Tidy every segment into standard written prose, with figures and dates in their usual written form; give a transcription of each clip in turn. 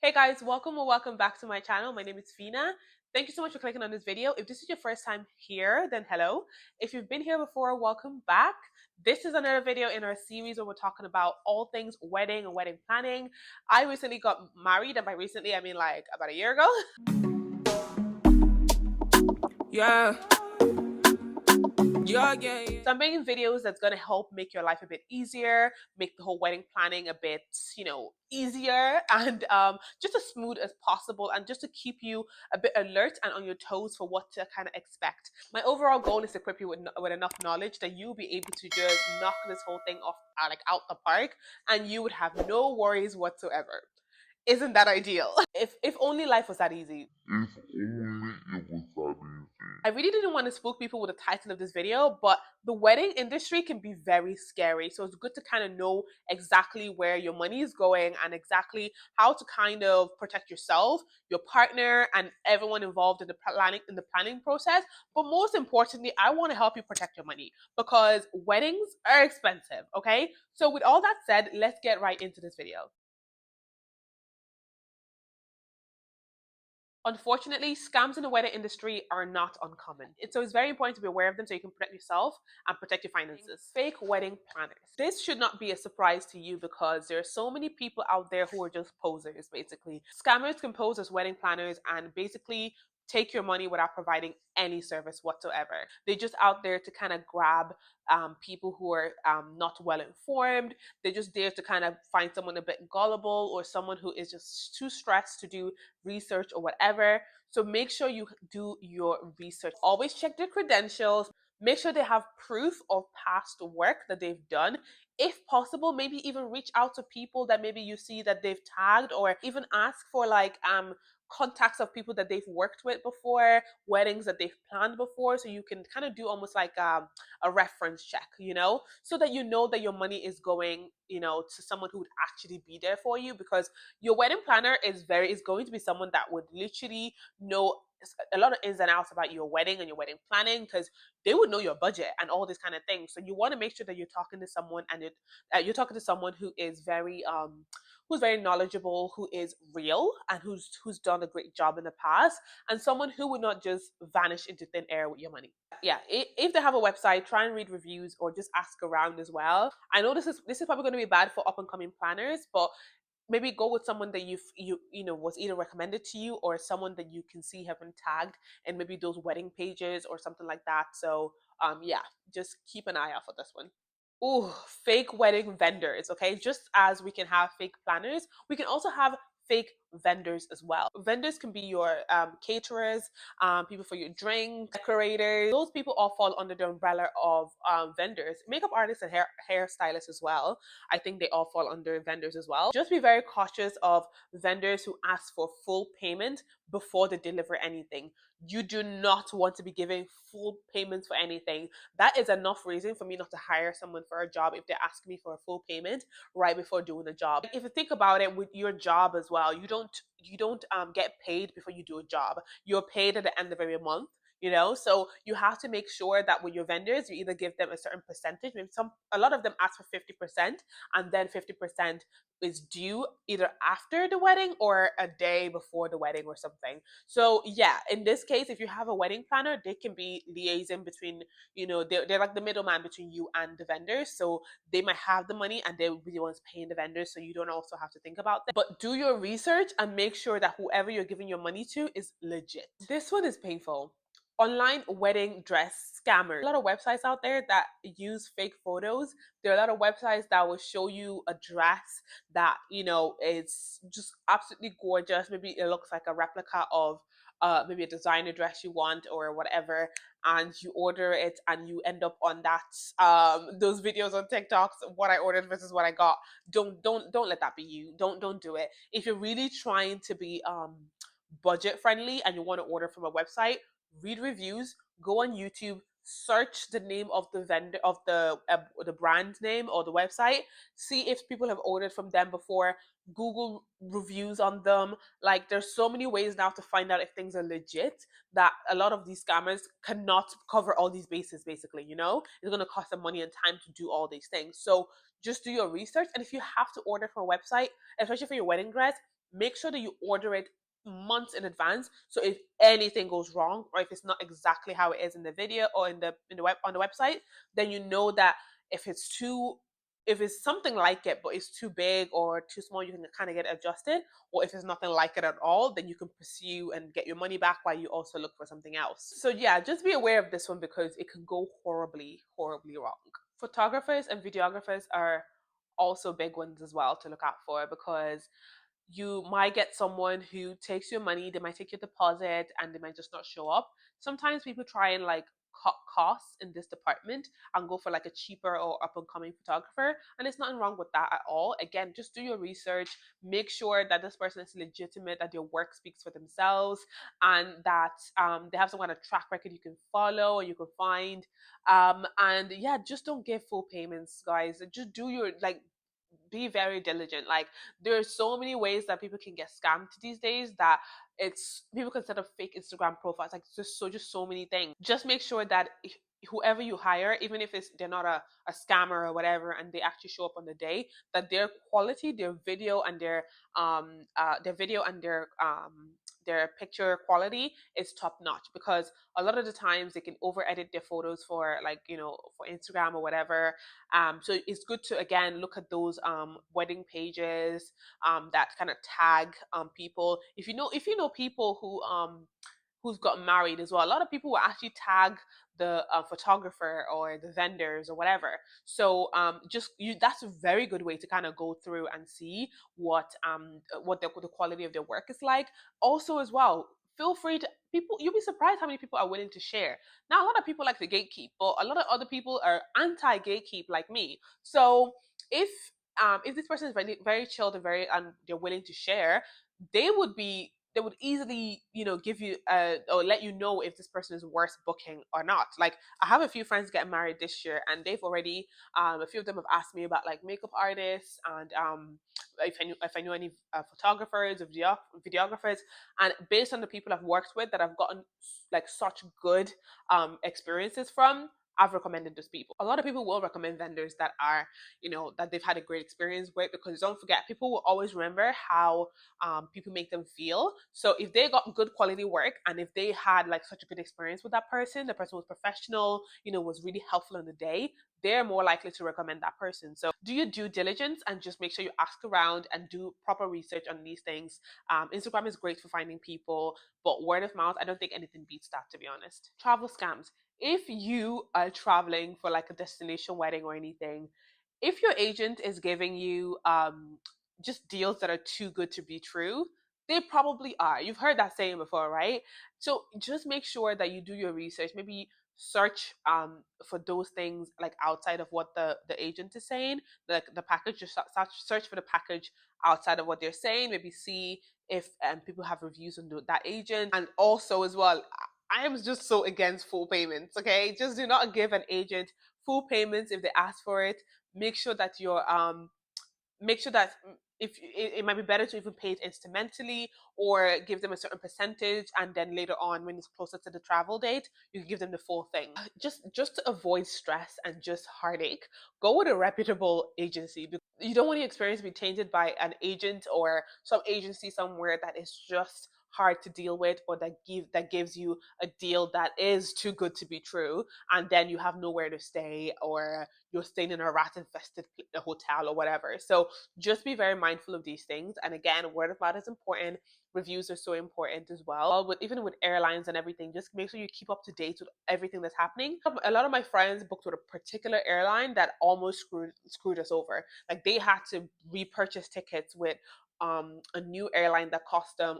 Hey guys, welcome or welcome back to my channel. My name is Fina. Thank you so much for clicking on this video. If this is your first time here, then hello. If you've been here before, welcome back. This is another video in our series where we're talking about all things wedding and wedding planning. I recently got married, and by recently I mean like about a year ago. Yeah. So I'm making videos that's going to help make your life a bit easier, make the whole wedding planning a bit, easier and just as smooth as possible, and just to keep you a bit alert and on your toes for what to kind of expect. My overall goal is to equip you with enough knowledge that you'll be able to just knock this whole thing off, like out the park, and you would have no worries whatsoever. Isn't that ideal? If only life was that easy. If only it was that easy. I really didn't want to spook people with the title of this video, but the wedding industry can be very scary. So it's good to kind of know exactly where your money is going and exactly how to kind of protect yourself, your partner, and everyone involved in the planning process. But most importantly, I want to help you protect your money because weddings are expensive, okay? So with all that said, let's get right into this video. Unfortunately, scams in the wedding industry are not uncommon. So it's very important to be aware of them so you can protect yourself and protect your finances. Fake wedding planners. This should not be a surprise to you because there are so many people out there who are just posers, basically. Scammers can pose as wedding planners and basically take your money without providing any service whatsoever. They're just out there to kind of grab people who are not well informed. They're just there to kind of find someone a bit gullible or someone who is just too stressed to do research or whatever. So make sure you do your research. Always check their credentials. Make sure they have proof of past work that they've done. If possible, maybe even reach out to people that maybe you see that they've tagged, or even ask for like contacts of people that they've worked with before, weddings that they've planned before, so you can kind of do almost like a reference check, so that you know that your money is going, to someone who would actually be there for you, because your wedding planner is going to be someone that would literally know a lot of ins and outs about your wedding and your wedding planning, because they would know your budget and all this kind of thing. So you want to make sure that you're talking to someone, and you're talking to someone who's very knowledgeable, who is real, and who's done a great job in the past, and someone who would not just vanish into thin air with your money. Yeah, if they have a website, try and read reviews or just ask around as well. I know this is probably going to be bad for up and coming planners, but maybe go with someone that was either recommended to you or someone that you can see have been tagged in maybe those wedding pages or something like that. So yeah, just keep an eye out for this one. Ooh, fake wedding vendors. Okay, just as we can have fake planners, we can also have fake vendors as well. Vendors can be your caterers, people for your drink, decorators. Those people all fall under the umbrella of vendors. Makeup artists and hairstylists as well. I think they all fall under vendors as well. Just be very cautious of vendors who ask for full payment before they deliver anything. You do not want to be giving full payments for anything. That is enough reason for me not to hire someone for a job if they ask me for a full payment right before doing the job. If you think about it with your job as well, you don't get paid before you do a job. You're paid at the end of every month. So you have to make sure that with your vendors, you either give them a certain percentage. Maybe a lot of them ask for 50%, and then 50% is due either after the wedding or a day before the wedding or something. So yeah, in this case, if you have a wedding planner, they can be liaising between, they're like the middleman between you and the vendors. So they might have the money and they will be the ones paying the vendors. So you don't also have to think about that. But do your research and make sure that whoever you're giving your money to is legit. This one is painful. Online wedding dress scammers. A lot of websites out there that use fake photos. There are a lot of websites that will show you a dress that, is just absolutely gorgeous. Maybe it looks like a replica of maybe a designer dress you want or whatever, and you order it and you end up on that those videos on TikToks, what I ordered versus what I got. Don't let that be you. Don't do it. If you're really trying to be budget friendly and you want to order from a website, read reviews, go on YouTube, search the name of the vendor, of the brand name or the website, see if people have ordered from them before, Google reviews on them. Like, there's so many ways now to find out if things are legit, that a lot of these scammers cannot cover all these bases. Basically, it's going to cost them money and time to do all these things. So just do your research, and if you have to order from a website, especially for your wedding dress, make sure that you order it months in advance. So if anything goes wrong, or if it's not exactly how it is in the video or in the web on the website, then you know that if it's too if it's something like it but it's too big or too small, you can kind of get it adjusted. Or if it's nothing like it at all, then you can pursue and get your money back while you also look for something else. So yeah, just be aware of this one because it can go horribly wrong. Photographers and videographers are also big ones as well to look out for, because you might get someone who takes your money, they might take your deposit and they might just not show up. Sometimes people try and like cut costs in this department and go for like a cheaper or up and coming photographer, and it's nothing wrong with that at all. Again, just do your research, make sure that this person is legitimate, that their work speaks for themselves, and that they have some kind of track record you can follow and you can find. And yeah, just don't give full payments, guys. Just do your like be very diligent. Like, there are so many ways that people can get scammed these days, that it's people can set up fake Instagram profiles. Like, just so many things. Just make sure that whoever you hire, even if they're not a scammer or whatever, and they actually show up on the day, that their quality, their video and their picture quality is top notch. Because a lot of the times they can over edit their photos for, like, for Instagram or whatever. So it's good to again look at those wedding pages that kind of tag people. If you know people who's gotten married as well, a lot of people will actually tag the photographer or the vendors or whatever. So just you that's a very good way to kind of go through and see what the quality of their work is like. Also as well, feel free to people you'll be surprised how many people are willing to share. Now, a lot of people like to gatekeep, but a lot of other people are anti gatekeep like me. So if this person is very very chilled and they're willing to share, they would easily, give you or let you know if this person is worth booking or not. Like, I have a few friends getting married this year, and they've already a few of them have asked me about like makeup artists, and if I knew any photographers or videographers. And based on the people I've worked with that I've gotten like such good experiences from, I've recommended those people. A lot of people will recommend vendors that are, that they've had a great experience with, because don't forget, people will always remember how people make them feel. So if they got good quality work, and if they had like such a good experience with that person, the person was professional, was really helpful on the day, they're more likely to recommend that person. So do your due diligence and just make sure you ask around and do proper research on these things. Instagram is great for finding people, but word of mouth, I don't think anything beats that, to be honest. Travel scams. If you are traveling for like a destination wedding or anything, if your agent is giving you just deals that are too good to be true, they probably are. You've heard that saying before, right? So just make sure that you do your research. Maybe search for those things like outside of what the agent is saying, like the package. Just search for the package outside of what they're saying. Maybe see if people have reviews on that agent. And also as well, I am just so against full payments. Okay, just do not give an agent full payments if they ask for it. Make sure that you're make sure that if it might be better to even pay it instrumentally, or give them a certain percentage, and then later on when it's closer to the travel date, you can give them the full thing. Just to avoid stress and just heartache, go with a reputable agency. You don't want your experience to be tainted by an agent or some agency somewhere that is just hard to deal with, or that gives you a deal that is too good to be true, and then you have nowhere to stay, or you're staying in a rat infested hotel or whatever. So just be very mindful of these things. And again, word of mouth is important. Reviews are so important as well. Even with airlines and everything, just make sure you keep up to date with everything that's happening. A lot of my friends booked with a particular airline that almost screwed us over. Like, they had to repurchase tickets with a new airline that cost them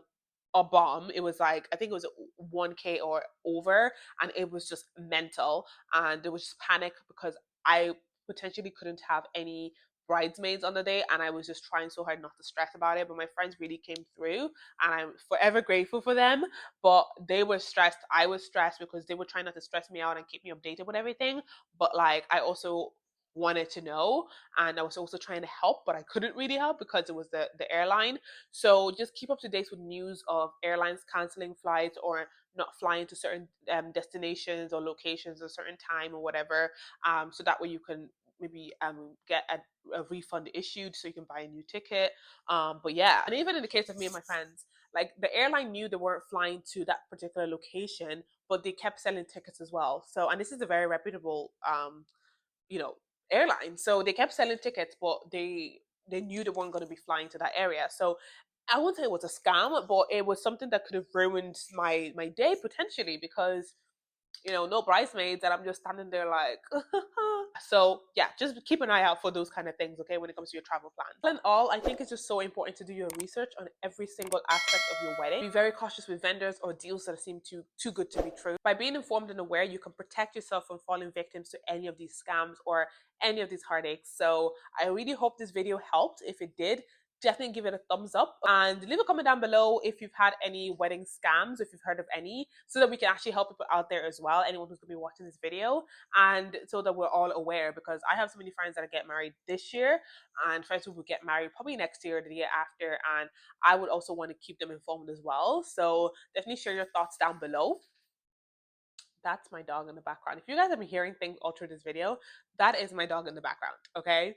a bomb. It was like, I think it was 1K or over, and it was just mental. And there was just panic because I potentially couldn't have any bridesmaids on the day, and I was just trying so hard not to stress about it. But my friends really came through, and I'm forever grateful for them. But they were stressed, I was stressed, because they were trying not to stress me out and keep me updated with everything. But like, I also wanted to know, and I was also trying to help, but I couldn't really help because it was the airline. So just keep up to date with news of airlines canceling flights or not flying to certain destinations or locations at a certain time or whatever, so that way you can maybe get a refund issued so you can buy a new ticket. But yeah, and even in the case of me and my friends, like the airline knew they weren't flying to that particular location, but they kept selling tickets as well. So, and this is a very reputable you know, airline. So they kept selling tickets, but they knew they weren't going to be flying to that area. So I wouldn't say it was a scam, but it was something that could have ruined my day potentially, because no bridesmaids, and I'm just standing there like so yeah, just keep an eye out for those kind of things, okay, when it comes to your travel plans. All in all, I think it's just so important to do your research on every single aspect of your wedding. Be very cautious with vendors or deals that seem too good to be true. By being informed and aware, you can protect yourself from falling victims to any of these scams or any of these heartaches. So I really hope this video helped. If it did, definitely give it a thumbs up and leave a comment down below if you've had any wedding scams, if you've heard of any, so that we can actually help people out there as well, anyone who's going to be watching this video, and so that we're all aware, because I have so many friends that get married this year and friends who will get married probably next year or the year after, and I would also want to keep them informed as well. So definitely share your thoughts down below. That's my dog in the background. If you guys have been hearing things all through this video, that is my dog in the background, okay?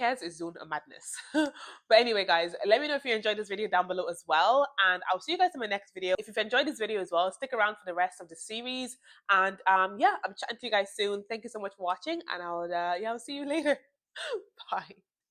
Kez is doing a madness. But anyway, guys, let me know if you enjoyed this video down below as well. And I'll see you guys in my next video. If you've enjoyed this video as well, stick around for the rest of the series. And yeah, I'm chatting to you guys soon. Thank you so much for watching. And I'll see you later. Bye.